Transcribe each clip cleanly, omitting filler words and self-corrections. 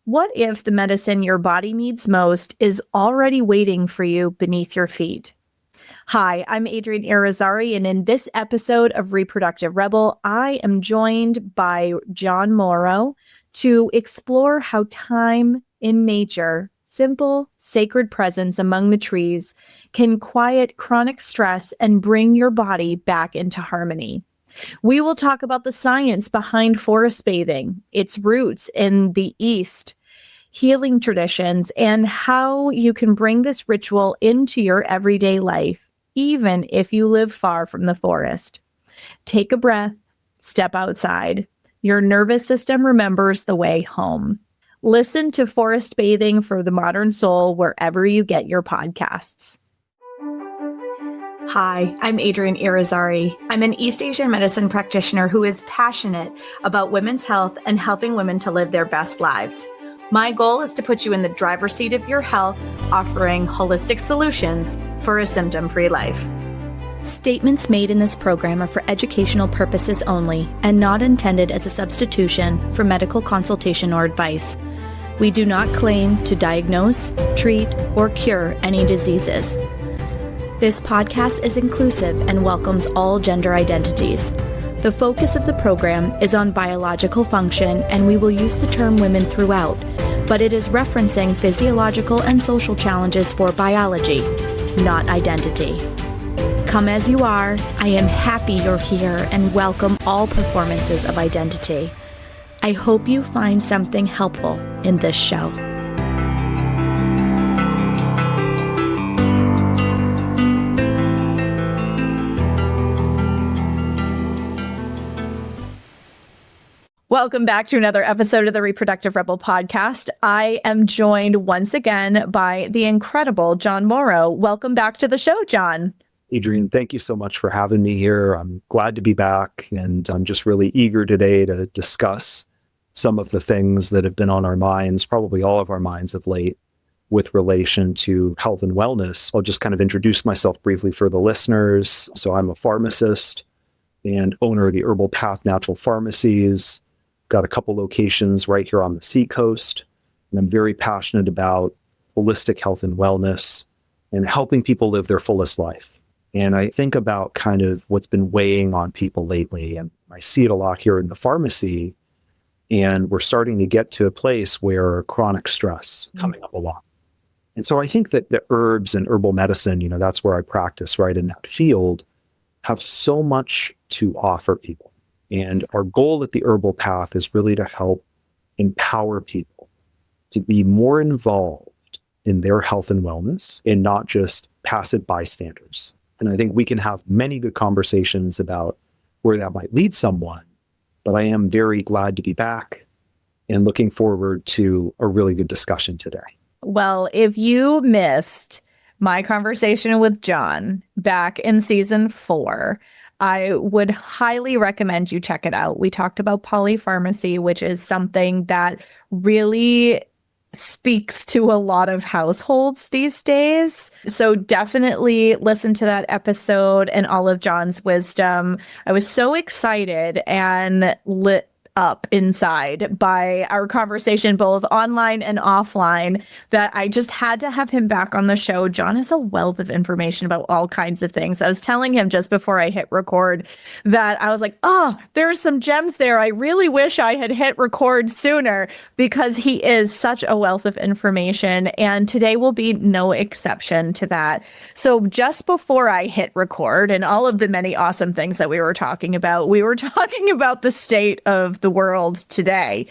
What if the medicine your body needs most is already waiting for you beneath your feet? Hi, I'm Adrienne, and in this episode of Reproductive Rebel, I am joined by John Moro to explore how time in nature, simple, sacred presence among the trees, can quiet chronic stress and bring your body back into harmony. We will talk about the science behind forest bathing, its roots in the East, healing traditions, and how you can bring this ritual into your everyday life, even if you live far from the forest. Take a breath, step outside. Your nervous system remembers the way home. Listen to Forest Bathing for the Modern Soul wherever you get your podcasts. Hi, I'm Adrienne Irizarry. I'm an East Asian medicine practitioner who is passionate about women's health and helping women to live their best lives. My goal is to put you in the driver's seat of your health, offering holistic solutions for a symptom-free life. Statements made in this program are for educational purposes only and not intended as a substitution for medical consultation or advice. We do not claim to diagnose, treat, or cure any diseases. This podcast is inclusive and welcomes all gender identities. The focus of the program is on biological function, and we will use the term women throughout, but it is referencing physiological and social challenges for biology, not identity. Come as you are. I am happy you're here and welcome all performances of identity. I hope you find something helpful in this show. Welcome back to another episode of the Reproductive Rebel podcast. I am joined once again by the incredible John Moro. Welcome back to the show, John. Adrienne, thank you so much for having me here. I'm glad to be back, and I'm just really eager today to discuss some of the things that have been on our minds, probably all of our minds of late, with relation to health and wellness. I'll just kind of introduce myself briefly for the listeners. So I'm a pharmacist and owner of the Herbal Path Natural Pharmacies. Got a couple locations right here on the Seacoast, and I'm very passionate about holistic health and wellness and helping people live their fullest life. And I think about kind of what's been weighing on people lately, and I see it a lot here in the pharmacy, and we're starting to get to a place where chronic stress coming up a lot. And so I think that the herbs and herbal medicine, that's where I practice, right in that field, have so much to offer people. And our goal at the Herbal Path is really to help empower people to be more involved in their health and wellness and not just passive bystanders. And I think we can have many good conversations about where that might lead someone, but I am very glad to be back and looking forward to a really good discussion today. Well, if you missed my conversation with John back in season 4, I would highly recommend you check it out. We talked about polypharmacy, which is something that really speaks to a lot of households these days. So definitely listen to that episode and all of John's wisdom. I was so excited and lit up inside by our conversation, both online and offline, that I just had to have him back on the show. John is a wealth of information about all kinds of things. I was telling him just before I hit record that I was like, oh, there are some gems there. I really wish I had hit record sooner, because he is such a wealth of information. And today will be no exception to that. So just before I hit record and all of the many awesome things that we were talking about the state of the world today.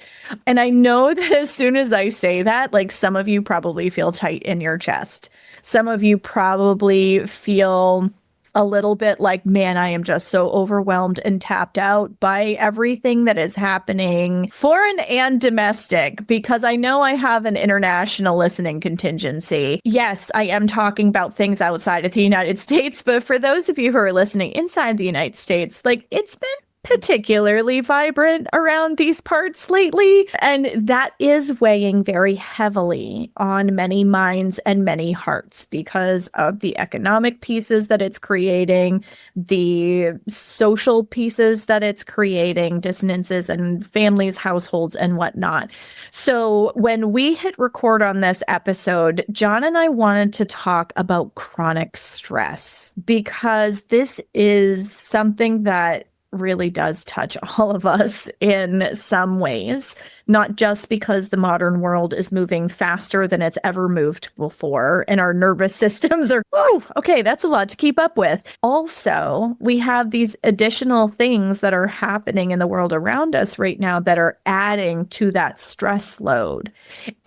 And I know that as soon as I say that, like, some of you probably feel tight in your chest. Some of you probably feel a little bit like, man, I am just so overwhelmed and tapped out by everything that is happening, foreign and domestic, because I know I have an international listening contingency. Yes, I am talking about things outside of the United States, but for those of you who are listening inside the United States, like, it's been particularly vibrant around these parts lately. And that is weighing very heavily on many minds and many hearts because of the economic pieces that it's creating, the social pieces that it's creating, dissonances in families, households, and whatnot. So when we hit record on this episode, John and I wanted to talk about chronic stress because this is something that really does touch all of us in some ways, not just because the modern world is moving faster than it's ever moved before, and our nervous systems are, oh, okay, that's a lot to keep up with. Also, we have these additional things that are happening in the world around us right now that are adding to that stress load.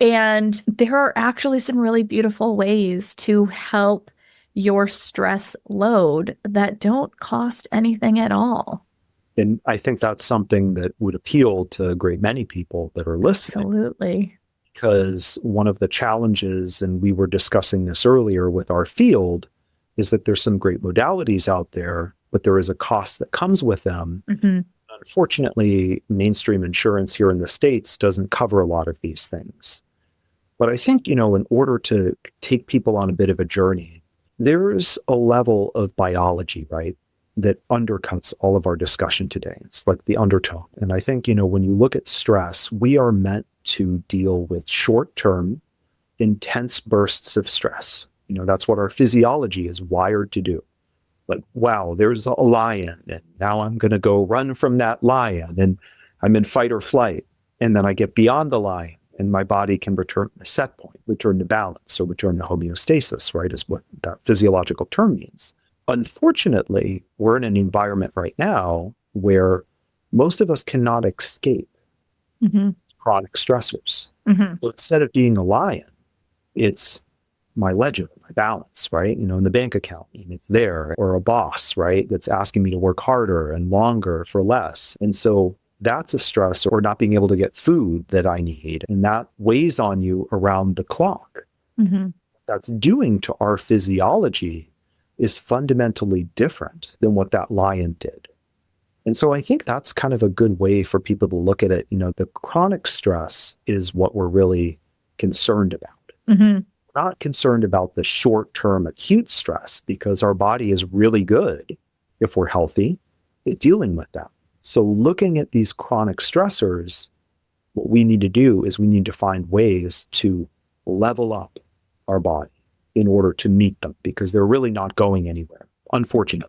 And there are actually some really beautiful ways to help your stress load that don't cost anything at all. And I think that's something that would appeal to a great many people that are listening. Absolutely. Because one of the challenges, and we were discussing this earlier with our field, is that there's some great modalities out there, but there is a cost that comes with them. Mm-hmm. Unfortunately, mainstream insurance here in the States doesn't cover a lot of these things. But I think, in order to take people on a bit of a journey, there's a level of biology, right, that undercuts all of our discussion today. It's like the undertone. And I think, when you look at stress, we are meant to deal with short-term, intense bursts of stress. That's what our physiology is wired to do. Like, wow, there's a lion, and now I'm going to go run from that lion, and I'm in fight or flight. And then I get beyond the lion, and my body can return to set point, return to balance, or return to homeostasis, right, is what that physiological term means. Unfortunately, we're in an environment right now where most of us cannot escape chronic stressors. So instead of being a lion, it's my ledger, my balance, right? In the bank account, and it's there, or a boss, right? That's asking me to work harder and longer for less. And so that's a stress, or not being able to get food that I need. And that weighs on you around the clock. That's doing to our physiology is fundamentally different than what that lion did. And so I think that's kind of a good way for people to look at it. The chronic stress is what we're really concerned about. We're not concerned about the short-term acute stress because our body is really good, if we're healthy, at dealing with that. So looking at these chronic stressors, what we need to do is we need to find ways to level up our body in order to meet them, because they're really not going anywhere, unfortunately.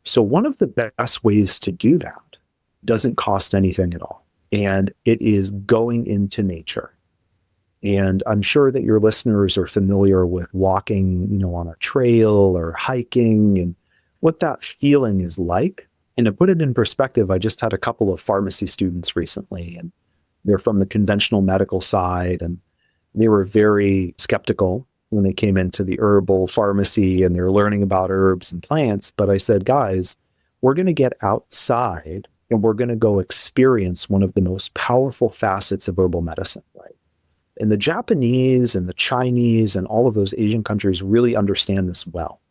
So one of the best ways to do that doesn't cost anything at all. And it is going into nature. And I'm sure that your listeners are familiar with walking, on a trail or hiking and what that feeling is like. And to put it in perspective, I just had a couple of pharmacy students recently, and they're from the conventional medical side, and they were very skeptical when they came into the herbal pharmacy and they're learning about herbs and plants. But I said, guys, we're going to get outside and we're going to go experience one of the most powerful facets of herbal medicine, right? And the Japanese and the Chinese and all of those Asian countries really understand this well.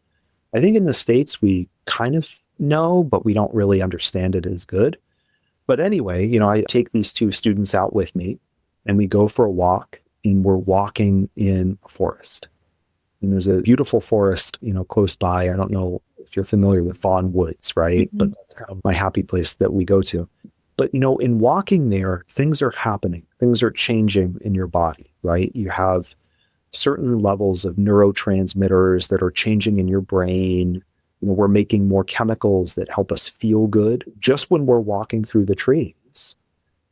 I think in the States, we kind of know, but we don't really understand it as good. But anyway, I take these two students out with me and we go for a walk, and we're walking in a forest. And there's a beautiful forest, close by. I don't know if you're familiar with Vaughan Woods, right? But that's kind of my happy place that we go to. But, in walking there, things are happening. Things are changing in your body, right? You have certain levels of neurotransmitters that are changing in your brain. We're making more chemicals that help us feel good just when we're walking through the trees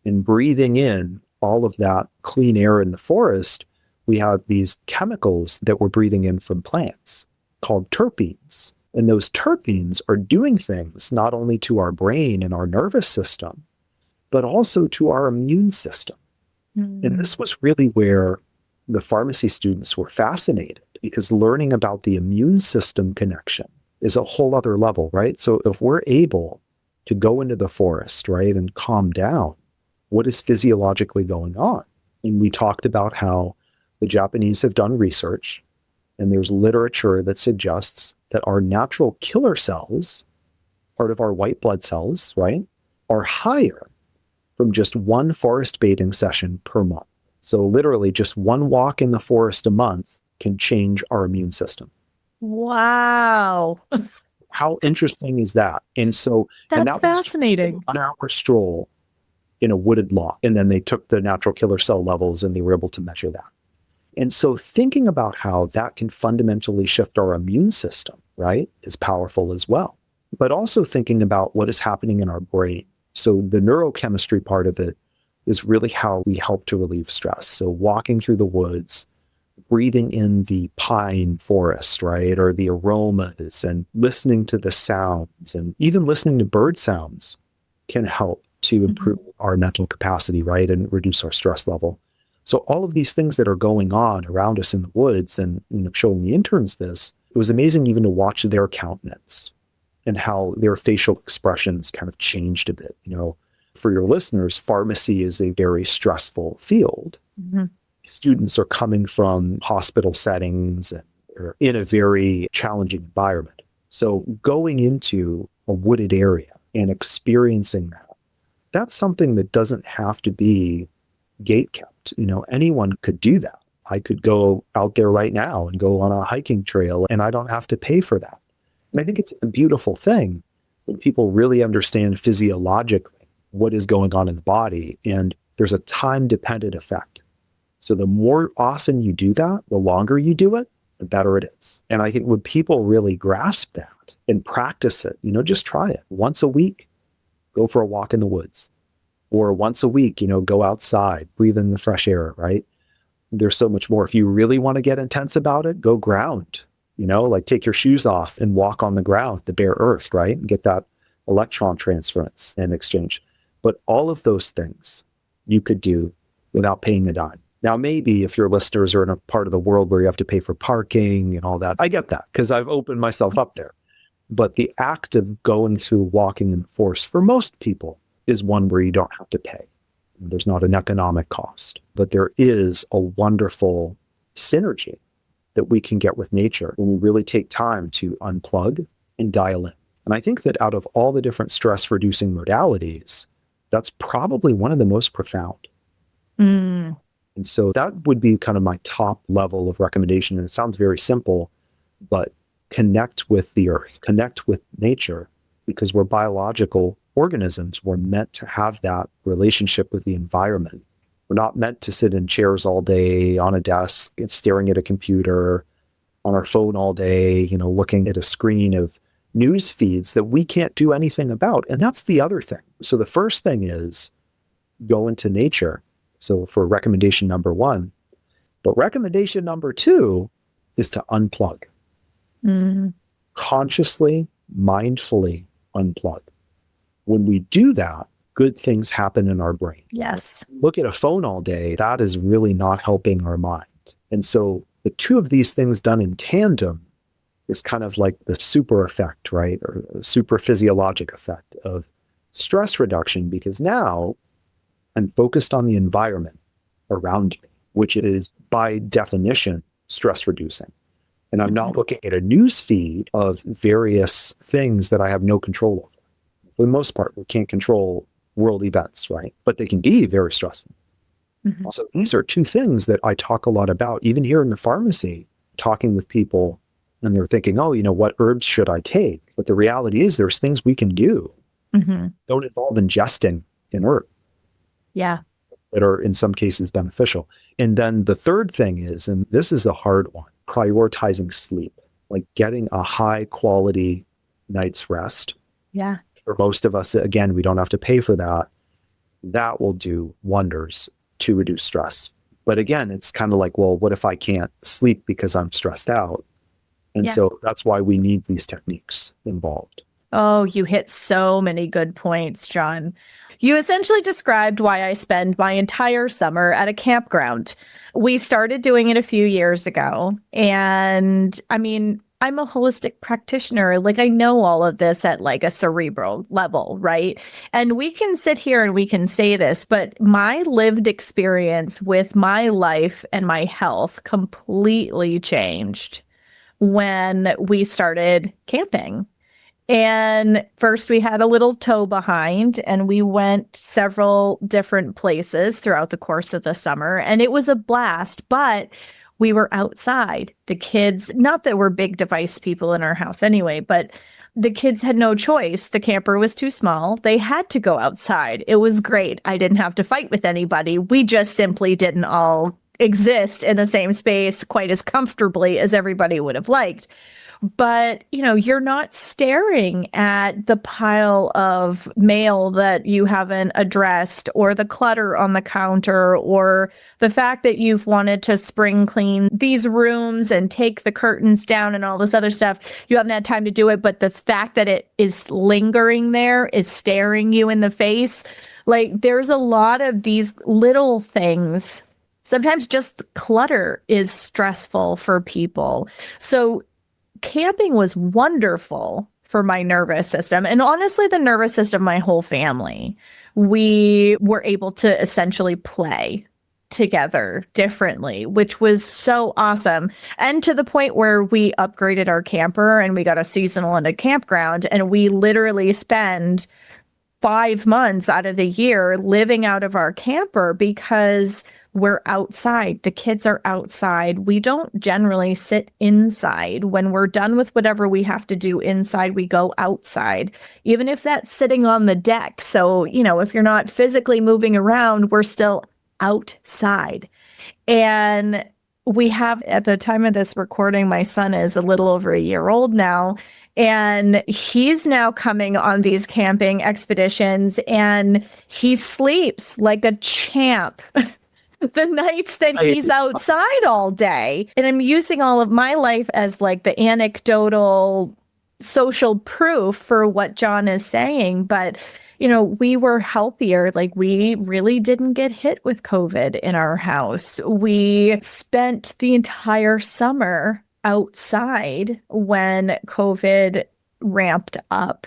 and breathing in all of that clean air in the forest. We have these chemicals that we're breathing in from plants called terpenes. And those terpenes are doing things not only to our brain and our nervous system, but also to our immune system. And this was really where the pharmacy students were fascinated, because learning about the immune system connection is a whole other level, right? So if we're able to go into the forest, right, and calm down, what is physiologically going on? And we talked about how the Japanese have done research, and there's literature that suggests that our natural killer cells part of our white blood cells, right, are higher from just one forest bathing session per month. So literally just one walk in the forest a month can change our immune system. Wow. How interesting is that? And That's that was fascinating. an hour stroll in a wooded lot. And then they took the natural killer cell levels and they were able to measure that. And so thinking about how that can fundamentally shift our immune system, right, is powerful as well. But also thinking about what is happening in our brain. So the neurochemistry part of it is really how we help to relieve stress. So walking through the woods, breathing in the pine forest, right, or the aromas, and listening to the sounds, and even listening to bird sounds can help to improve our mental capacity, right, and reduce our stress level. So all of these things that are going on around us in the woods, and showing the interns this, it was amazing even to watch their countenance and how their facial expressions kind of changed a bit. For your listeners, pharmacy is a very stressful field. Mm-hmm. Students are coming from hospital settings and are in a very challenging environment. So going into a wooded area and experiencing that, that's something that doesn't have to be gate kept. Anyone could do that. I could go out there right now and go on a hiking trail, and I don't have to pay for that. And I think it's a beautiful thing when people really understand physiologically what is going on in the body. And there's a time-dependent effect. So the more often you do that, the longer you do it, the better it is. And I think when people really grasp that and practice it, just try it. Once a week, go for a walk in the woods. Or once a week, go outside, breathe in the fresh air, right? There's so much more. If you really want to get intense about it, go ground, like take your shoes off and walk on the ground, the bare earth, right? And get that electron transference and exchange. But all of those things you could do without paying a dime. Now, maybe if your listeners are in a part of the world where you have to pay for parking and all that, I get that because I've opened myself up there. But the act of going through walking in the forest for most people is one where you don't have to pay. There's not an economic cost, but there is a wonderful synergy that we can get with nature when we really take time to unplug and dial in. And I think that out of all the different stress reducing modalities, that's probably one of the most profound. Mm. And so that would be kind of my top level of recommendation. And it sounds very simple, but connect with the earth, connect with nature, because we're biological organisms. We're meant to have that relationship with the environment. We're not meant to sit in chairs all day on a desk and staring at a computer, on our phone all day, looking at a screen of news feeds that we can't do anything about. And that's the other thing. So the first thing is go into nature. So for recommendation number 1, but recommendation number 2 is to unplug. Consciously, mindfully unplug. When we do that, good things happen in our brain. Yes. Look at a phone all day, that is really not helping our mind. And so the two of these things done in tandem is kind of like the super effect, right? Or super physiologic effect of stress reduction, because now I'm focused on the environment around me, which is by definition stress reducing. And I'm not looking at a news feed of various things that I have no control over. For the most part, we can't control world events, right? But they can be very stressful. So these are two things that I talk a lot about, even here in the pharmacy, talking with people, and they're thinking, oh, what herbs should I take? But the reality is there's things we can do. Don't involve ingesting an herb. Yeah. That are in some cases beneficial. And then the third thing is, and this is a hard one, prioritizing sleep, like getting a high quality night's rest. Yeah. For most of us, again, we don't have to pay for that. That will do wonders to reduce stress. But again, it's kind of like, well, what if I can't sleep because I'm stressed out? And so that's why we need these techniques involved. Oh, you hit so many good points, John. You essentially described why I spend my entire summer at a campground. We started doing it a few years ago. And I mean, I'm a holistic practitioner. Like, I know all of this at like a cerebral level, right? And we can sit here and we can say this, but my lived experience with my life and my health completely changed when we started camping. And first we had a little tow behind and we went several different places throughout the course of the summer. And it was a blast, but we were outside. The kids, not that we're big device people in our house anyway, but the kids had no choice. The camper was too small. They had to go outside. It was great. I didn't have to fight with anybody. We just simply didn't all exist in the same space quite as comfortably as everybody would have liked. But, you're not staring at the pile of mail that you haven't addressed or the clutter on the counter or the fact that you've wanted to spring clean these rooms and take the curtains down and all this other stuff. You haven't had time to do it, but the fact that it is lingering there is staring you in the face. Like, there's a lot of these little things. Sometimes just clutter is stressful for people. So camping was wonderful for my nervous system and honestly the nervous system of my whole family. We were able to essentially play together differently, which was so awesome. And to the point where we upgraded our camper and we got a seasonal and a campground, and we literally spend 5 months out of the year living out of our camper because we're outside. The kids are outside. We don't generally sit inside. When we're done with whatever we have to do inside, we go outside, even if that's sitting on the deck. So, if you're not physically moving around, we're still outside. And we have, at the time of this recording, my son is a little over a year old now. And he's now coming on these camping expeditions and he sleeps like a champ. The nights that he's outside all day. And I'm using all of my life as like the anecdotal social proof for what John is saying. But, we were healthier. Like, we really didn't get hit with COVID in our house. We spent the entire summer outside when COVID ramped up.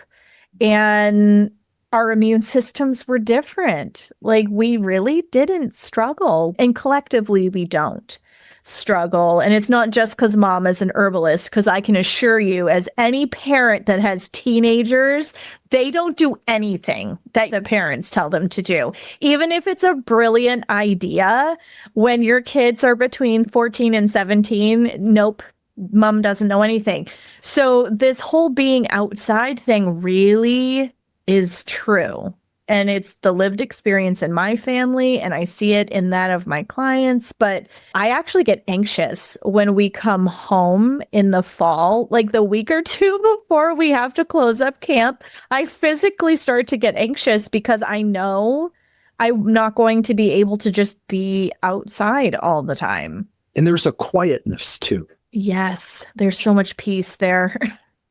And our immune systems were different. Like, we really didn't struggle. And collectively, we don't struggle. And it's not just because mom is an herbalist, because I can assure you, as any parent that has teenagers, they don't do anything that the parents tell them to do. Even if it's a brilliant idea, when your kids are between 14 and 17, nope. Mom doesn't know anything. So this whole being outside thing really is true. And it's the lived experience in my family, and I see it in that of my clients. But I actually get anxious when we come home in the fall, like the week or two before we have to close up camp. I physically start to get anxious because I know I'm not going to be able to just be outside all the time. And there's a quietness too. Yes, there's so much peace there.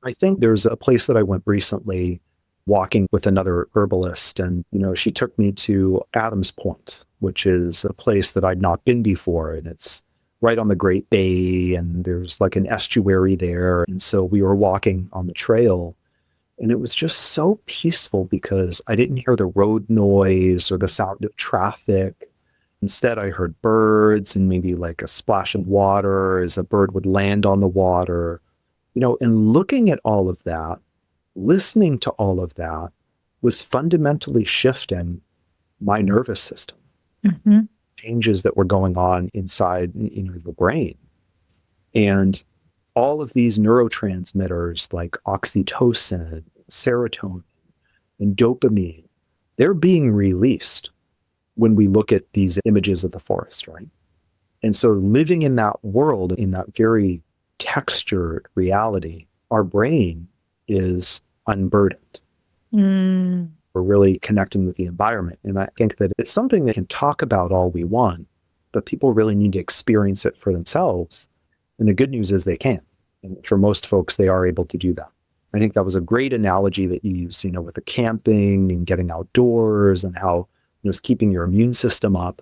I think there's a place that I went recently walking with another herbalist, and she took me to Adams Point, which is a place that I'd not been before, and it's right on the Great Bay, and there's like an estuary there. And so we were walking on the trail, and it was just so peaceful because I didn't hear the road noise or the sound of traffic. Instead, I heard birds and maybe like a splash of water as a bird would land on the water, and looking at all of that, listening to all of that was fundamentally shifting my nervous system. Mm-hmm. Changes that were going on inside the brain. And all of these neurotransmitters like oxytocin, serotonin, and dopamine, they're being released when we look at these images of the forest, right? And so living in that world, in that very textured reality, our brain is unburdened. We're really connecting with the environment. And I think that it's something that can talk about all we want, but people really need to experience it for themselves. And the good news is they can. And for most folks, they are able to do that. I think that was a great analogy that you use, with the camping and getting outdoors and how it's keeping your immune system up.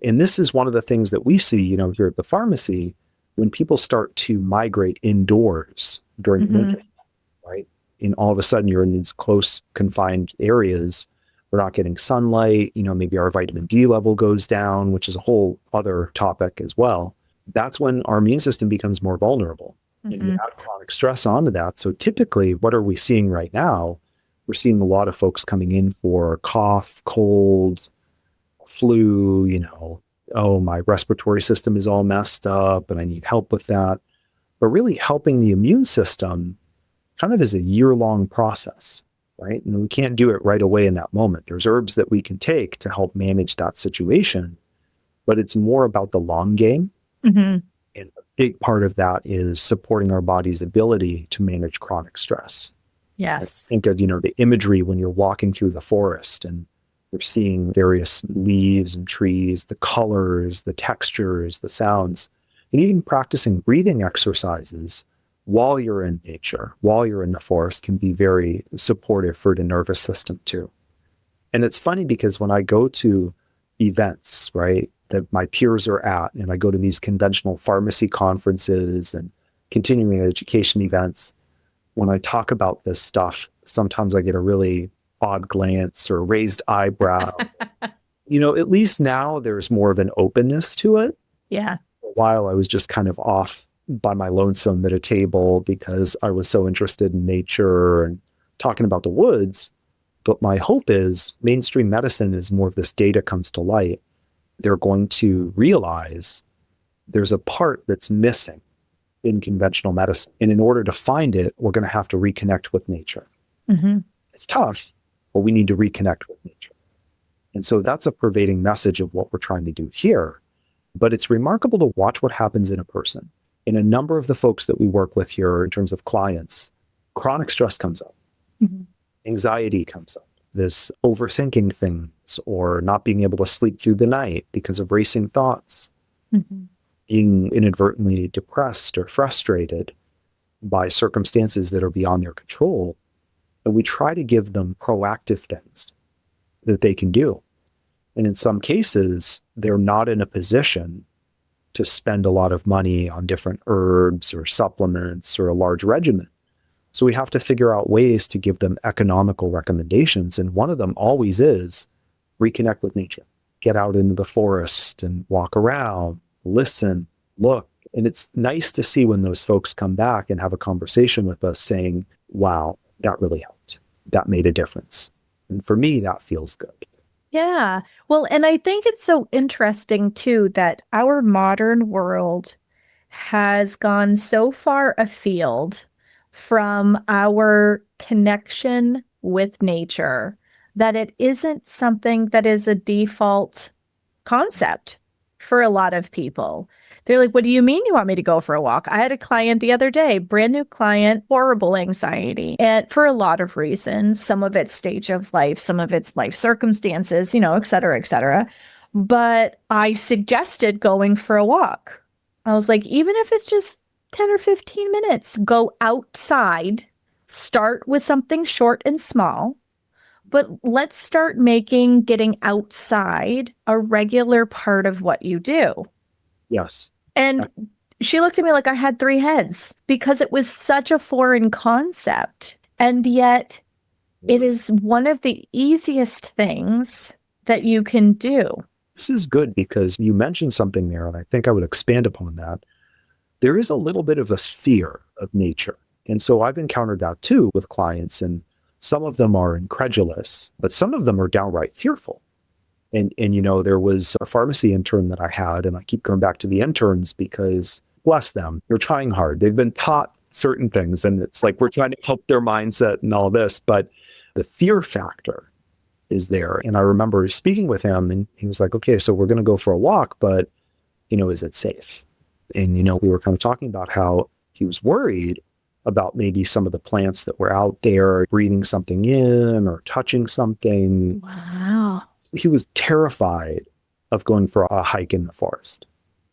And this is one of the things that we see, here at the pharmacy, when people start to migrate indoors during the winter, right? And all of a sudden you're in these close confined areas. We're not getting sunlight, maybe our vitamin D level goes down, which is a whole other topic as well. That's when our immune system becomes more vulnerable. And you add chronic stress onto that. So typically, what are we seeing right now? We're seeing a lot of folks coming in for cough, cold, flu, oh, my respiratory system is all messed up and I need help with that. But really helping the immune system kind of is a year-long process, right? And we can't do it right away in that moment. There's herbs that we can take to help manage that situation, but it's more about the long game. Mm-hmm. And a big part of that is supporting our body's ability to manage chronic stress. Yes. Think of, the imagery when you're walking through the forest and you're seeing various leaves and trees, the colors, the textures, the sounds, and even practicing breathing exercises while you're in nature, while you're in the forest can be very supportive for the nervous system too. And it's funny because when I go to events, right, that my peers are at, and I go to these conventional pharmacy conferences and continuing education events, when I talk about this stuff, sometimes I get a really odd glance or raised eyebrow. At least now there's more of an openness to it. Yeah. For a while I was just kind of off by my lonesome at a table because I was so interested in nature and talking about the woods. But my hope is mainstream medicine, as more of this data comes to light, they're going to realize there's a part that's missing in conventional medicine. And in order to find it, we're going to have to reconnect with nature. Mm-hmm. It's tough, but we need to reconnect with nature. And so that's a pervading message of what we're trying to do here. But it's remarkable to watch what happens in a person. In a number of the folks that we work with here in terms of clients, chronic stress comes up. Mm-hmm. Anxiety comes up. This overthinking things or not being able to sleep through the night because of racing thoughts. Mm-hmm. Being inadvertently depressed or frustrated by circumstances that are beyond their control. And we try to give them proactive things that they can do. And in some cases, they're not in a position to spend a lot of money on different herbs or supplements or a large regimen. So we have to figure out ways to give them economical recommendations. And one of them always is reconnect with nature. Get out into the forest and walk around, listen, look. And it's nice to see when those folks come back and have a conversation with us saying, wow, that really helped. That made a difference. And for me, that feels good. Yeah. Well, and I think it's so interesting too that our modern world has gone so far afield from our connection with nature that it isn't something that is a default concept for a lot of people. They're like, what do you mean you want me to go for a walk? I had a client the other day, brand new client, horrible anxiety. And for a lot of reasons, some of it's stage of life, some of it's life circumstances, et cetera, et cetera. But I suggested going for a walk. I was like, even if it's just 10 or 15 minutes, go outside, start with something short and small. But let's start making getting outside a regular part of what you do. Yes. And she looked at me like I had three heads because it was such a foreign concept. And yet it is one of the easiest things that you can do. This is good because you mentioned something there, and I think I would expand upon that. There is a little bit of a fear of nature. And so I've encountered that too with clients, and some of them are incredulous, but some of them are downright fearful. And there was a pharmacy intern that I had, and I keep going back to the interns because, bless them, they're trying hard. They've been taught certain things, and it's like we're trying to help their mindset and all this, but the fear factor is there. And I remember speaking with him, and he was like, okay, so we're going to go for a walk, but, is it safe? And, we were kind of talking about how he was worried about maybe some of the plants that were out there, breathing something in or touching something. Wow. He was terrified of going for a hike in the forest.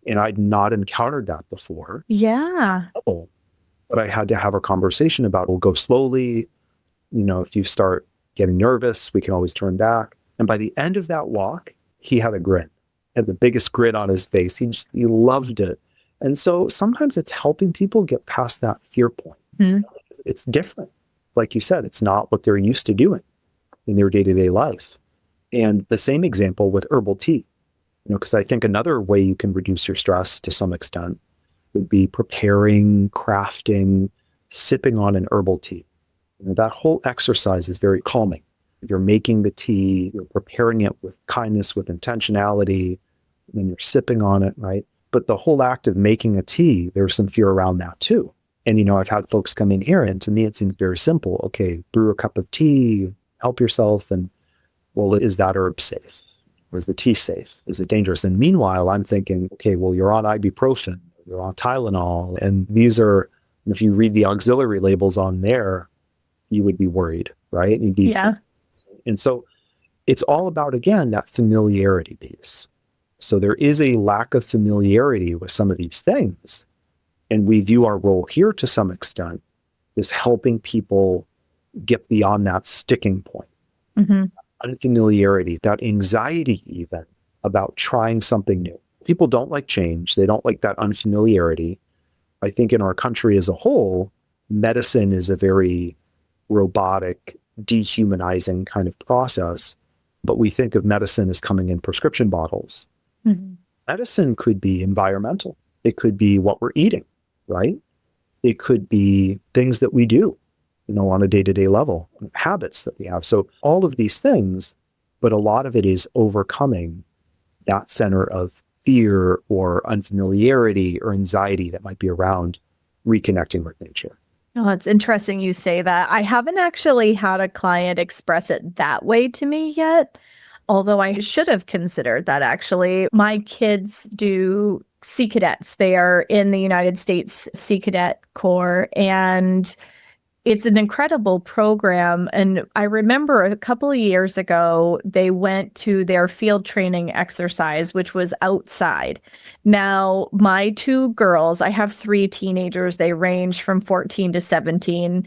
And I'd not encountered that before. Yeah. Oh, but I had to have a conversation about, we'll go slowly. If you start getting nervous, we can always turn back. And by the end of that walk, he had a grin, had the biggest grin on his face. He loved it. And so sometimes it's helping people get past that fear point. Mm-hmm. It's different. Like you said, it's not what they're used to doing in their day-to-day life. And the same example with herbal tea, because I think another way you can reduce your stress to some extent would be preparing, crafting, sipping on an herbal tea. That whole exercise is very calming. You're making the tea, you're preparing it with kindness, with intentionality, and then you're sipping on it, right? But the whole act of making a tea, there's some fear around that too. And, I've had folks come in here, and to me, it seems very simple. Okay, brew a cup of tea, help yourself. And, well, is that herb safe? Or is the tea safe? Is it dangerous? And meanwhile, I'm thinking, okay, well, you're on ibuprofen, you're on Tylenol. And these are, if you read the auxiliary labels on there, you would be worried, right? Yeah. And so it's all about, again, that familiarity piece. So there is a lack of familiarity with some of these things. And we view our role here to some extent as helping people get beyond that sticking point. Mm-hmm. Unfamiliarity, that anxiety even about trying something new. People don't like change. They don't like that unfamiliarity. I think in our country as a whole, medicine is a very robotic, dehumanizing kind of process. But we think of medicine as coming in prescription bottles. Mm-hmm. Medicine could be environmental. It could be what we're eating, right? It could be things that we do, on a day-to-day level, habits that we have. So all of these things, but a lot of it is overcoming that center of fear or unfamiliarity or anxiety that might be around reconnecting with nature. Oh, it's interesting you say that. I haven't actually had a client express it that way to me yet, although I should have considered that actually. My kids do Sea Cadets. They are in the United States Sea Cadet Corps, and it's an incredible program. And I remember a couple of years ago, they went to their field training exercise, which was outside. Now, my two girls, I have three teenagers. They range from 14 to 17.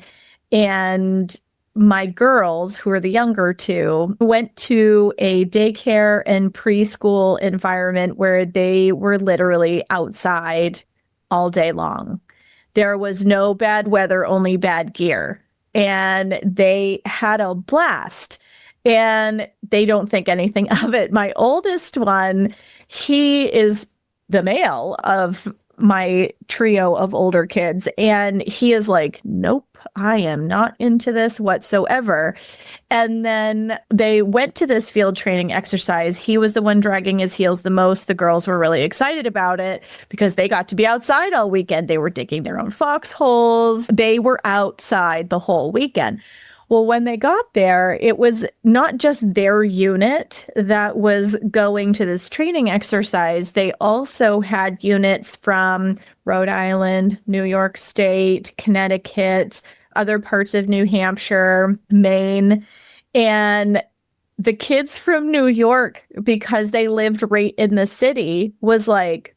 And my girls, who are the younger two, went to a daycare and preschool environment where they were literally outside all day long. There was no bad weather, only bad gear. And they had a blast. And they don't think anything of it. My oldest one, he is the male of my trio of older kids. And he is like, nope, I am not into this whatsoever. And then they went to this field training exercise. He was the one dragging his heels the most. The girls were really excited about it because they got to be outside all weekend. They were digging their own foxholes. They were outside the whole weekend. Well, when they got there, it was not just their unit that was going to this training exercise. They also had units from Rhode Island, New York State, Connecticut, other parts of New Hampshire, Maine. And the kids from New York, because they lived right in the city, was like,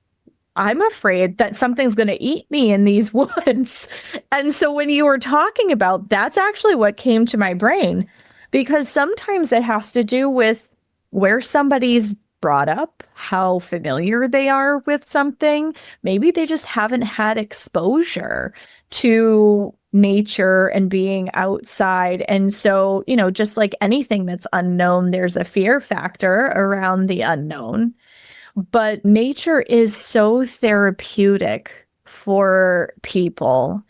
I'm afraid that something's going to eat me in these woods. And so when you were talking about, that's actually what came to my brain, because sometimes it has to do with where somebody's brought up, how familiar they are with something. Maybe they just haven't had exposure to nature and being outside. And so, just like anything that's unknown, there's a fear factor around the unknown. But nature is so therapeutic for people.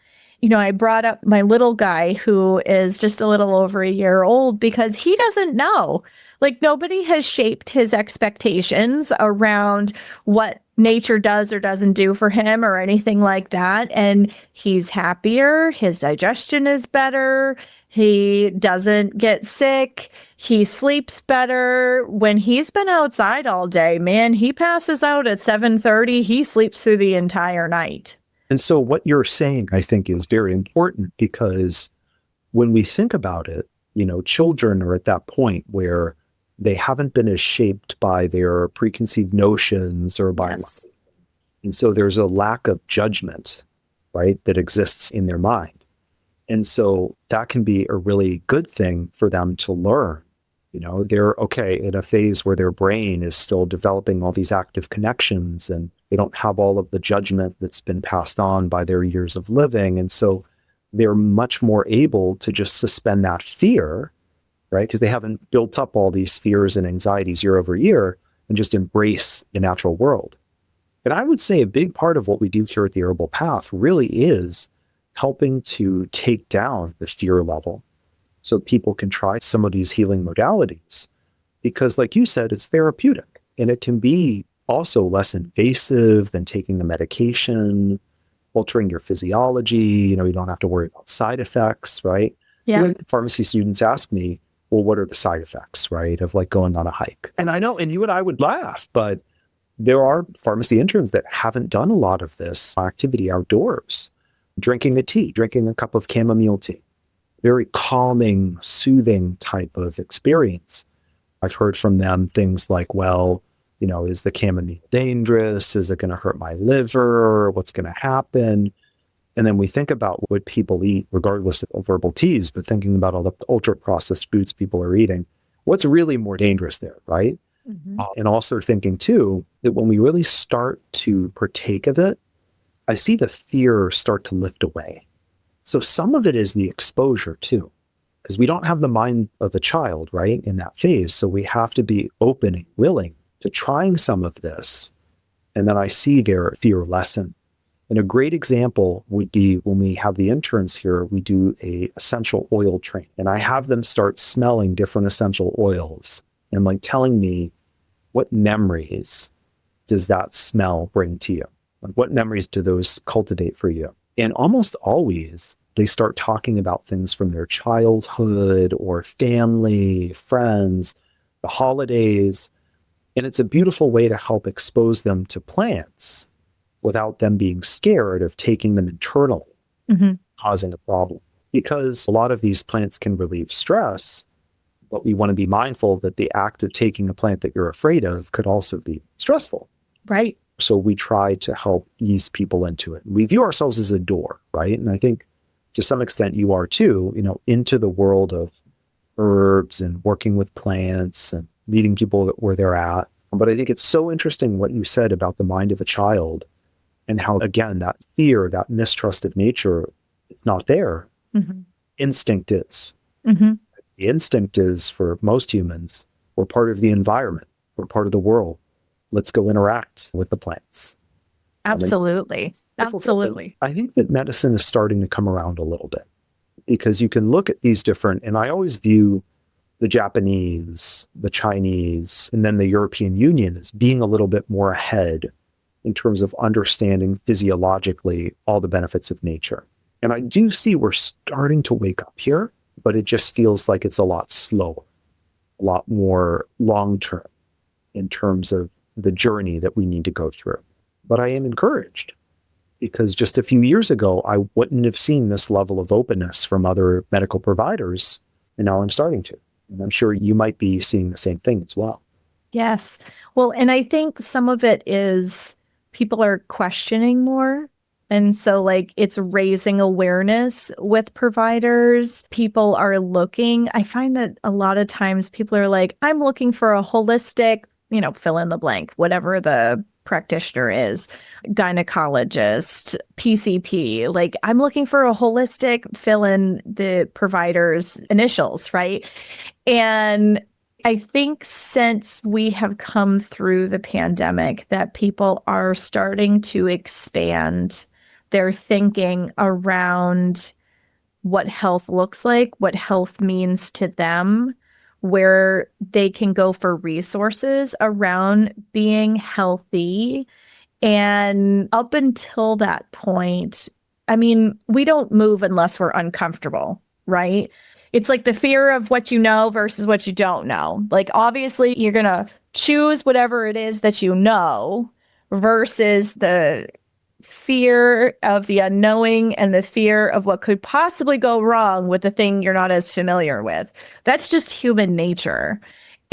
I brought up my little guy who is just a little over a year old because he doesn't know. Like, nobody has shaped his expectations around what nature does or doesn't do for him or anything like that. And he's happier. His digestion is better. He doesn't get sick. He sleeps better. When he's been outside all day, man, he passes out at 7:30. He sleeps through the entire night. And so what you're saying, I think, is very important, because when we think about it, children are at that point where they haven't been as shaped by their preconceived notions or by life. And so there's a lack of judgment, right, that exists in their mind. And so that can be a really good thing for them to learn. They're in a phase where their brain is still developing all these active connections, and they don't have all of the judgment that's been passed on by their years of living. And so they're much more able to just suspend that fear, right? Because they haven't built up all these fears and anxieties year over year, and just embrace the natural world. And I would say a big part of what we do here at the Herbal Path really is helping to take down the fear level so people can try some of these healing modalities. Because like you said, it's therapeutic and it can be also less invasive than taking the medication, altering your physiology. You don't have to worry about side effects, right? Yeah. Pharmacy students ask me, well, what are the side effects, right, of like going on a hike? And I know, and you and I would laugh, but there are pharmacy interns that haven't done a lot of this activity outdoors. Drinking a tea, drinking a cup of chamomile tea, very calming, soothing type of experience. I've heard from them things like, well, is the chamomile dangerous? Is it going to hurt my liver? What's going to happen? And then we think about what people eat, regardless of herbal teas, but thinking about all the ultra processed foods people are eating, what's really more dangerous there, right? Mm-hmm. And also thinking too, that when we really start to partake of it, I see the fear start to lift away. So some of it is the exposure too, because we don't have the mind of a child, right, in that phase. So we have to be open and willing to trying some of this. And then I see their fear lessen. And a great example would be when we have the interns here, we do a essential oil train. And I have them start smelling different essential oils and like telling me, what memories does that smell bring to you? Like, what memories do those cultivate for you? And almost always they start talking about things from their childhood or family, friends, the holidays. And it's a beautiful way to help expose them to plants without them being scared of taking them internally, causing a problem. Because a lot of these plants can relieve stress, but we want to be mindful that the act of taking a plant that you're afraid of could also be stressful. Right. So we try to help ease people into it. We view ourselves as a door, right? And I think to some extent you are too, into the world of herbs and working with plants and meeting people where they're at. But I think it's so interesting what you said about the mind of a child and how, again, that fear, that mistrust of nature, it's not there. Mm-hmm. Instinct is. Mm-hmm. The instinct is for most humans, we're part of the environment, we're part of the world. Let's go interact with the plants. Absolutely. Absolutely. I think that medicine is starting to come around a little bit because you can look at these different, and I always view the Japanese, the Chinese, and then the European Union as being a little bit more ahead in terms of understanding physiologically all the benefits of nature. And I do see we're starting to wake up here, but it just feels like it's a lot slower, a lot more long-term in terms of the journey that we need to go through. But I am encouraged because just a few years ago, I wouldn't have seen this level of openness from other medical providers. And now I'm starting to. And I'm sure you might be seeing the same thing as well. Yes. Well, and I think some of it is people are questioning more. And so it's raising awareness with providers. People are looking. I find that a lot of times people are like, I'm looking for a holistic, fill in the blank, whatever the practitioner is, gynecologist, PCP. I'm looking for a holistic, fill in the provider's initials, right? And I think since we have come through the pandemic that people are starting to expand their thinking around what health looks like, what health means to them, where they can go for resources around being healthy. And up until that point, we don't move unless we're uncomfortable, right? It's like the fear of what you know versus what you don't know. Obviously, you're going to choose whatever it is that you know versus the fear of the unknowing and the fear of what could possibly go wrong with the thing you're not as familiar with. That's just human nature.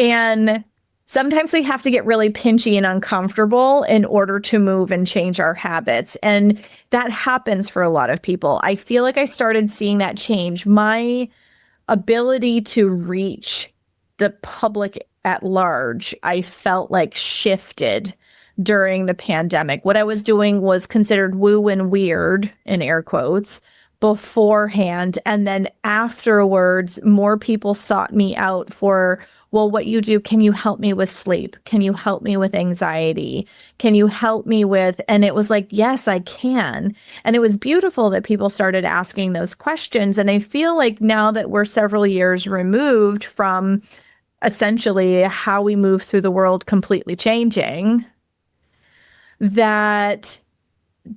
And sometimes we have to get really pinchy and uncomfortable in order to move and change our habits. And that happens for a lot of people. I feel like I started seeing that change. My ability to reach the public at large, I felt like shifted during the pandemic. What I was doing was considered woo and weird, in air quotes, beforehand. And then afterwards, more people sought me out for well, what you do, can you help me with sleep? Can you help me with anxiety? Can you help me with, and it was like, yes, I can. And it was beautiful that people started asking those questions. And I feel like now that we're several years removed from essentially how we move through the world completely changing, that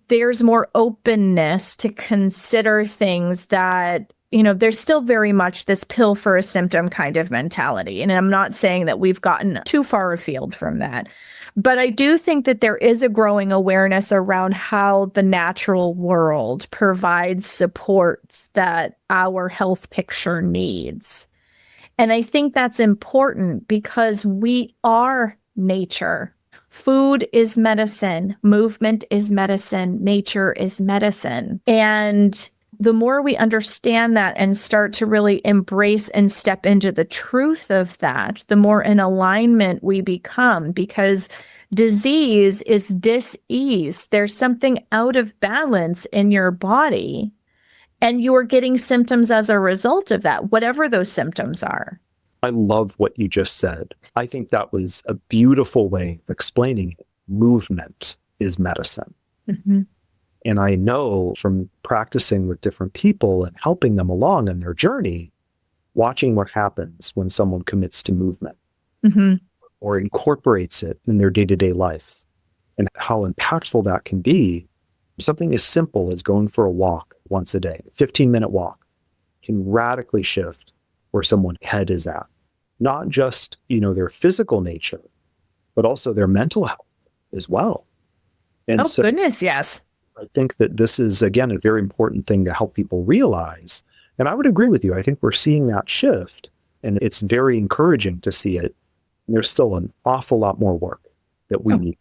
there's more openness to consider things that, there's still very much this pill for a symptom kind of mentality. And I'm not saying that we've gotten too far afield from that. But I do think that there is a growing awareness around how the natural world provides supports that our health picture needs. And I think that's important because we are nature. Food is medicine. Movement is medicine. Nature is medicine. And the more we understand that and start to really embrace and step into the truth of that, the more in alignment we become, because disease is dis-ease. There's something out of balance in your body, and you're getting symptoms as a result of that, whatever those symptoms are. I love what you just said. I think that was a beautiful way of explaining it. Movement is medicine. Mm-hmm. And I know from practicing with different people and helping them along in their journey, watching what happens when someone commits to movement Mm-hmm. or incorporates it in their day-to-day life, and how impactful that can be. Something as simple as going for a walk once a day, a 15-minute walk, can radically shift where someone's head is at. Not just, their physical nature, but also their mental health as well. And Oh, goodness, yes. I think that this is, again, a very important thing to help people realize. And I would agree with you. I think we're seeing that shift, and it's very encouraging to see it. And there's still an awful lot more work that we need.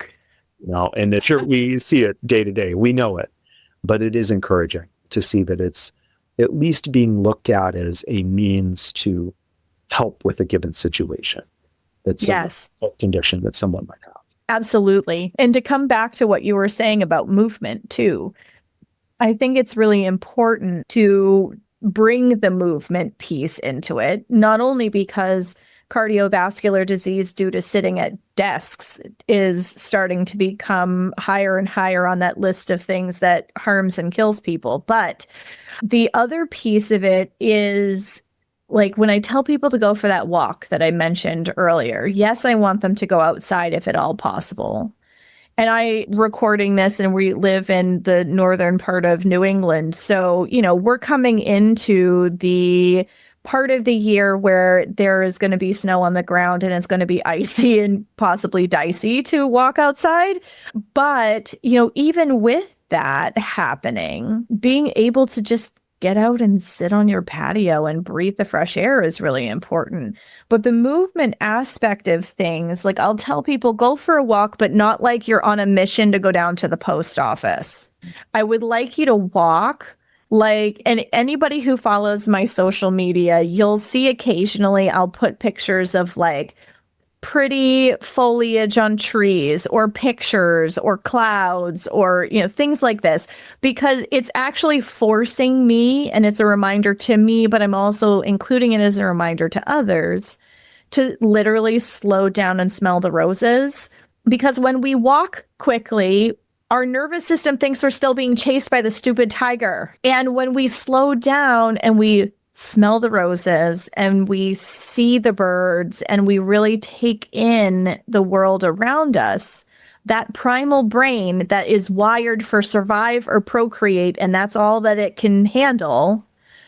And sure, we see it day to day. We know it. But it is encouraging to see that it's at least being looked at as a means to help with a given situation. That's yes. a condition that someone might have. Absolutely. And to come back to what you were saying about movement too, I think it's really important to bring the movement piece into it, not only because cardiovascular disease due to sitting at desks is starting to become higher and higher on that list of things that harms and kills people, but the other piece of it is, like, when I tell people to go for that walk that I mentioned earlier, yes, I want them to go outside if at all possible. And I recording this, and we live in the northern part of New England. So, we're coming into the part of the year where there is going to be snow on the ground and it's going to be icy and possibly dicey to walk outside. But, even with that happening, being able to just get out and sit on your patio and breathe the fresh air is really important. But the movement aspect of things, like, I'll tell people, go for a walk, but not like you're on a mission to go down to the post office. I would like you to walk and anybody who follows my social media, you'll see occasionally I'll put pictures of pretty foliage on trees or pictures or clouds or, things like this, because it's actually forcing me, and it's a reminder to me, but I'm also including it as a reminder to others to literally slow down and smell the roses. Because when we walk quickly, our nervous system thinks we're still being chased by the stupid tiger. And when we slow down and we smell the roses and we see the birds and we really take in the world around us, that primal brain that is wired for survive or procreate, and that's all that it can handle,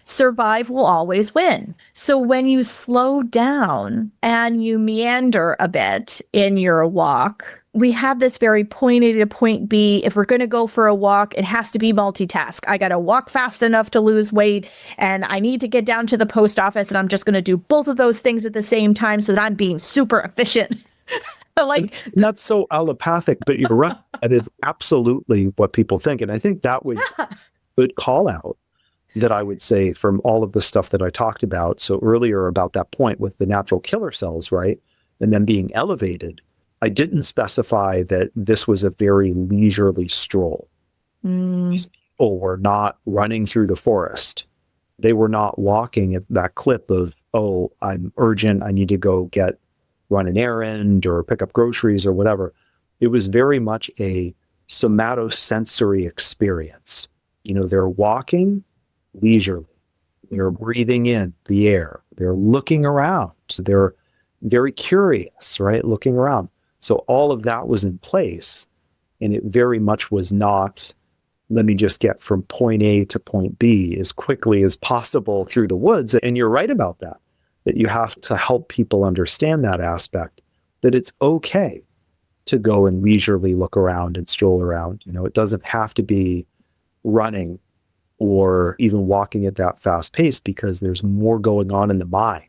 survive will always win. So when you slow down and you meander a bit in your walk, we have this very point A to point B. If we're going to go for a walk, it has to be multitask. I got to walk fast enough to lose weight, and I need to get down to the post office, and I'm just going to do both of those things at the same time so that I'm being super efficient. Not so allopathic, but you're right. That is absolutely what people think. And I think that was a good call out that I would say from all of the stuff that I talked about. So earlier about that point with the natural killer cells, right? And then being elevated. I didn't specify that this was a very leisurely stroll. These people were not running through the forest. They were not walking at that clip of, oh, I'm urgent, I need to go get run an errand or pick up groceries or whatever. It was very much a somatosensory experience. They're walking leisurely. They're breathing in the air. They're looking around. They're very curious, right? Looking around. So all of that was in place. And it very much was not, let me just get from point A to point B as quickly as possible through the woods. And you're right about that you have to help people understand that aspect, that it's okay to go and leisurely look around and stroll around. It doesn't have to be running or even walking at that fast pace, because there's more going on in the mind.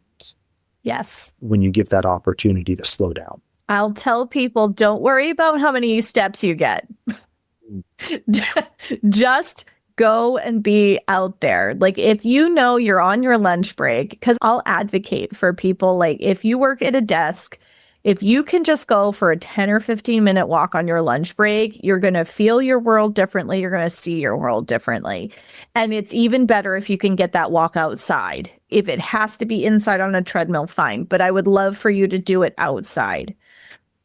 Yes. When you give that opportunity to slow down. I'll tell people, don't worry about how many steps you get. Just go and be out there. Like, if you're on your lunch break, because I'll advocate for people, like, if you work at a desk, if you can just go for a 10 or 15-minute walk on your lunch break, you're going to feel your world differently. You're going to see your world differently. And it's even better if you can get that walk outside. If it has to be inside on a treadmill, fine. But I would love for you to do it outside.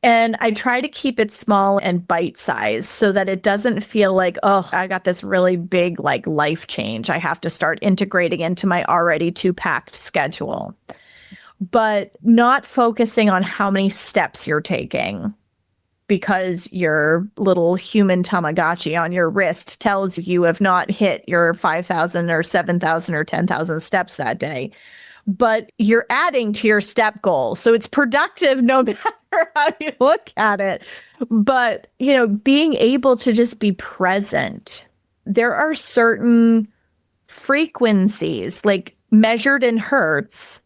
And I try to keep it small and bite-sized so that it doesn't feel like, oh, I got this really big life change I have to start integrating into my already too packed schedule. But not focusing on how many steps you're taking, because your little human Tamagotchi on your wrist tells you have not hit your 5,000 or 7,000 or 10,000 steps that day. But you're adding to your step goal. So it's productive no matter how you look at it. But, being able to just be present. There are certain frequencies, like measured in hertz,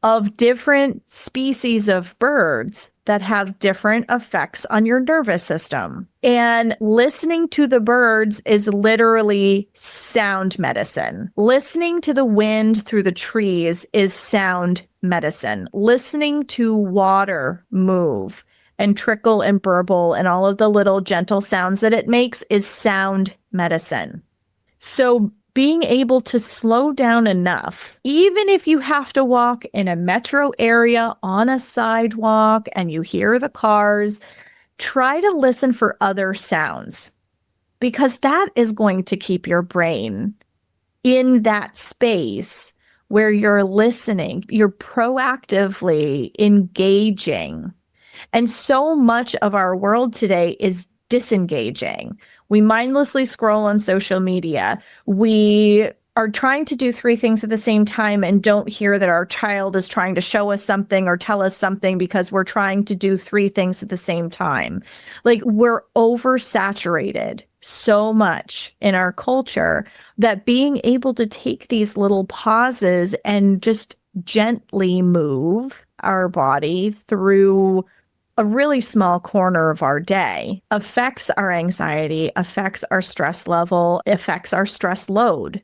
of different species of birds that have different effects on your nervous system. And listening to the birds is literally sound medicine. Listening to the wind through the trees is sound medicine. Listening to water move and trickle and burble and all of the little gentle sounds that it makes is sound medicine. So being able to slow down enough, even if you have to walk in a metro area on a sidewalk and you hear the cars, try to listen for other sounds, because that is going to keep your brain in that space where you're listening, you're proactively engaging. And so much of our world today is disengaging. We mindlessly scroll on social media. We are trying to do three things at the same time and don't hear that our child is trying to show us something or tell us something, because we're trying to do three things at the same time. Like, we're oversaturated so much in our culture that being able to take these little pauses and just gently move our body through a really small corner of our day affects our anxiety, affects our stress level, affects our stress load.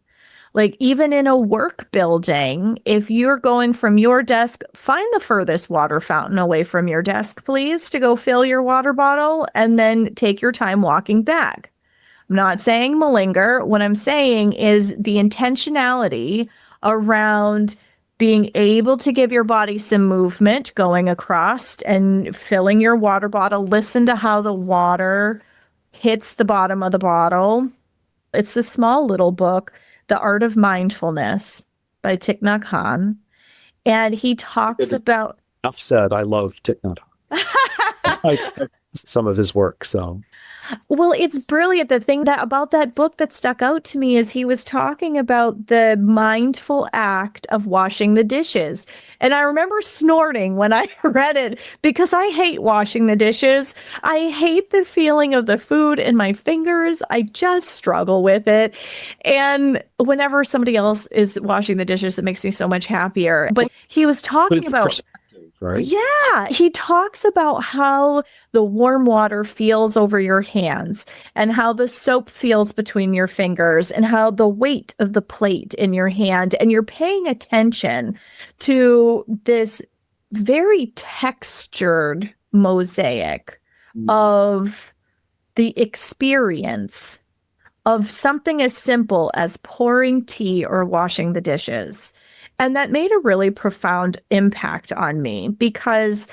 Like, even in a work building, if you're going from your desk, find the furthest water fountain away from your desk, please, to go fill your water bottle, and then take your time walking back. I'm not saying malinger. What I'm saying is the intentionality around being able to give your body some movement, going across and filling your water bottle. Listen to how the water hits the bottom of the bottle. It's a small little book, The Art of Mindfulness by Thich Nhat Hanh. And he talks about... Enough said, I love Thich Nhat Hanh. I like some of his work, so... Well, it's brilliant. The thing about that book that stuck out to me is he was talking about the mindful act of washing the dishes. And I remember snorting when I read it, because I hate washing the dishes. I hate the feeling of the food in my fingers. I just struggle with it. And whenever somebody else is washing the dishes, it makes me so much happier. But he was talking about... Right? Yeah, he talks about how the warm water feels over your hands, and how the soap feels between your fingers, and how the weight of the plate in your hand, and you're paying attention to this very textured mosaic of the experience of something as simple as pouring tea or washing the dishes. And that made a really profound impact on me because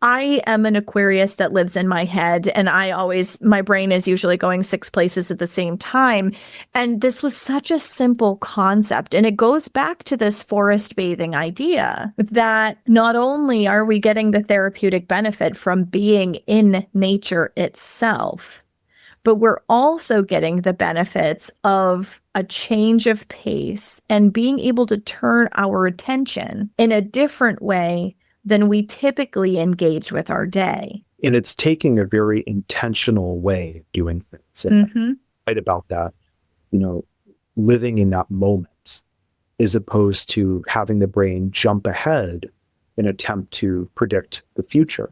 I am an Aquarius that lives in my head, and my brain is usually going 6 places at the same time. And this was such a simple concept. And it goes back to this forest bathing idea that not only are we getting the therapeutic benefit from being in nature itself, but we're also getting the benefits of a change of pace and being able to turn our attention in a different way than we typically engage with our day. And it's taking a very intentional way of doing things. And right about that, living in that moment, as opposed to having the brain jump ahead and attempt to predict the future.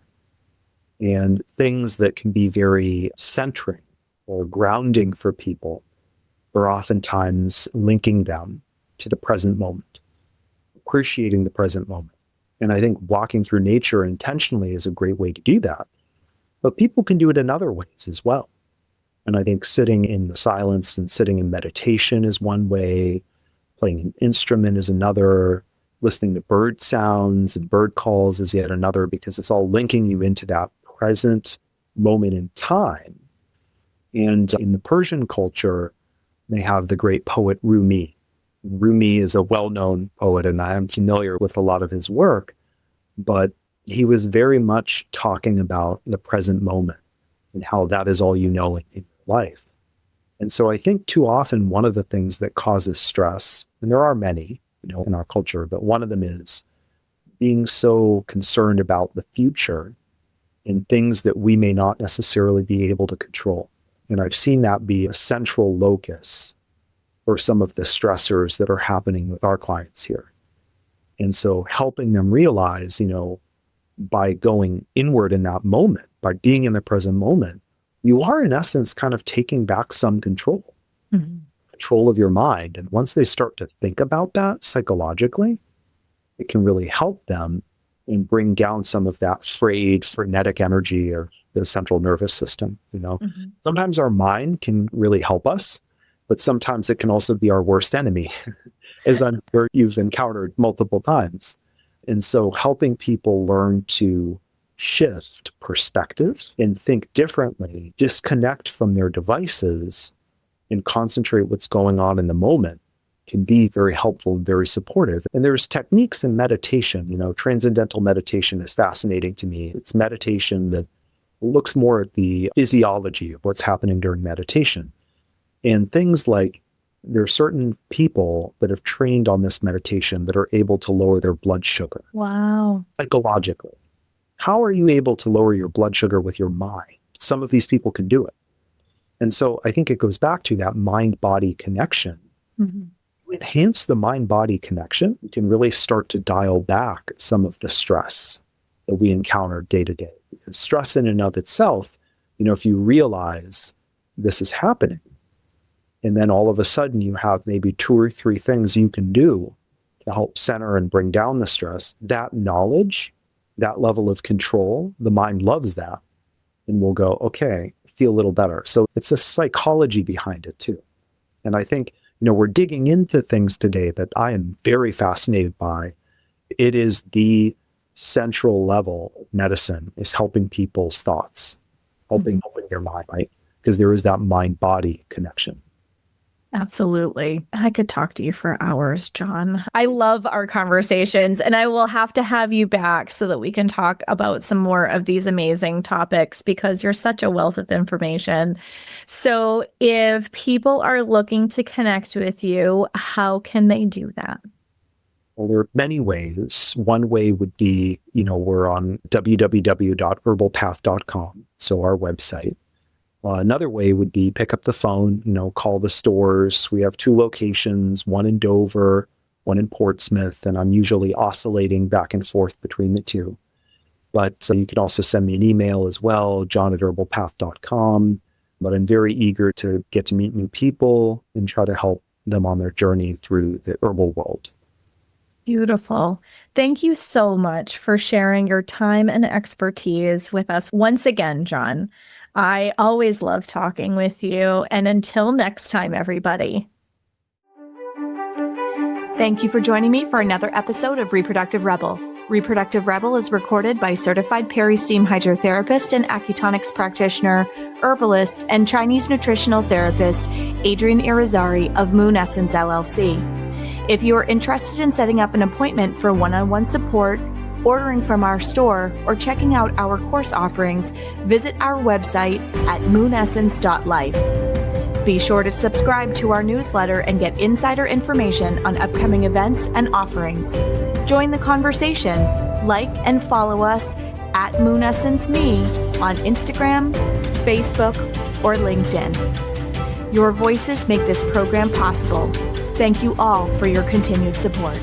And things that can be very centering or grounding for people are oftentimes linking them to the present moment, appreciating the present moment. And I think walking through nature intentionally is a great way to do that. But people can do it in other ways as well. And I think sitting in the silence and sitting in meditation is one way, playing an instrument is another, listening to bird sounds and bird calls is yet another, because it's all linking you into that present moment in time. And in the Persian culture, they have the great poet Rumi. Rumi is a well-known poet, and I am familiar with a lot of his work, but he was very much talking about the present moment and how that is all you know in your life. And so I think too often one of the things that causes stress, and there are many, in our culture, but one of them is being so concerned about the future and things that we may not necessarily be able to control. And I've seen that be a central locus for some of the stressors that are happening with our clients here. And so helping them realize, by going inward in that moment, by being in the present moment, you are in essence kind of taking back some control, control of your mind. And once they start to think about that psychologically, it can really help them and bring down some of that frayed, frenetic energy or the central nervous system. Sometimes our mind can really help us, but sometimes it can also be our worst enemy, as I'm sure you've encountered multiple times. And so helping people learn to shift perspective and think differently, disconnect from their devices and concentrate what's going on in the moment can be very helpful and very supportive. And there's techniques in meditation. Transcendental meditation is fascinating to me. It's meditation that looks more at the physiology of what's happening during meditation. And things like there are certain people that have trained on this meditation that are able to lower their blood sugar. Wow. Psychologically. How are you able to lower your blood sugar with your mind? Some of these people can do it. And so I think it goes back to that mind-body connection. You enhance the mind-body connection, you can really start to dial back some of the stress that we encounter day to day. Because stress in and of itself, if you realize this is happening, and then all of a sudden you have maybe 2 or 3 things you can do to help center and bring down the stress, that knowledge, that level of control, the mind loves that and will go, okay, feel a little better. So it's a psychology behind it too. And I think, we're digging into things today that I am very fascinated by. It is the central level of medicine is helping people's thoughts, helping their mind, right? Because there is that mind-body connection. Absolutely. I could talk to you for hours, John. I love our conversations, and I will have to have you back so that we can talk about some more of these amazing topics because you're such a wealth of information. So if people are looking to connect with you, how can they do that? Well, there are many ways. One way would be, we're on www.herbalpath.com, so our website. Another way would be pick up the phone, call the stores. We have 2 locations, one in Dover, one in Portsmouth, and I'm usually oscillating back and forth between the 2. But you can also send me an email as well, john@herbalpath.com. But I'm very eager to get to meet new people and try to help them on their journey through the herbal world. Beautiful. Thank you so much for sharing your time and expertise with us once again, John. I always love talking with you. And until next time, everybody. Thank you for joining me for another episode of Reproductive Rebel. Reproductive Rebel is recorded by certified peri-steam hydrotherapist and acutonics practitioner, herbalist, and Chinese nutritional therapist, Adrienne of Moon Essence LLC. If you are interested in setting up an appointment for one-on-one support, ordering from our store, or checking out our course offerings, visit our website at moonessence.life. Be sure to subscribe to our newsletter and get insider information on upcoming events and offerings. Join the conversation. Like and follow us at MoonEssenceMe on Instagram, Facebook, or LinkedIn. Your voices make this program possible. Thank you all for your continued support.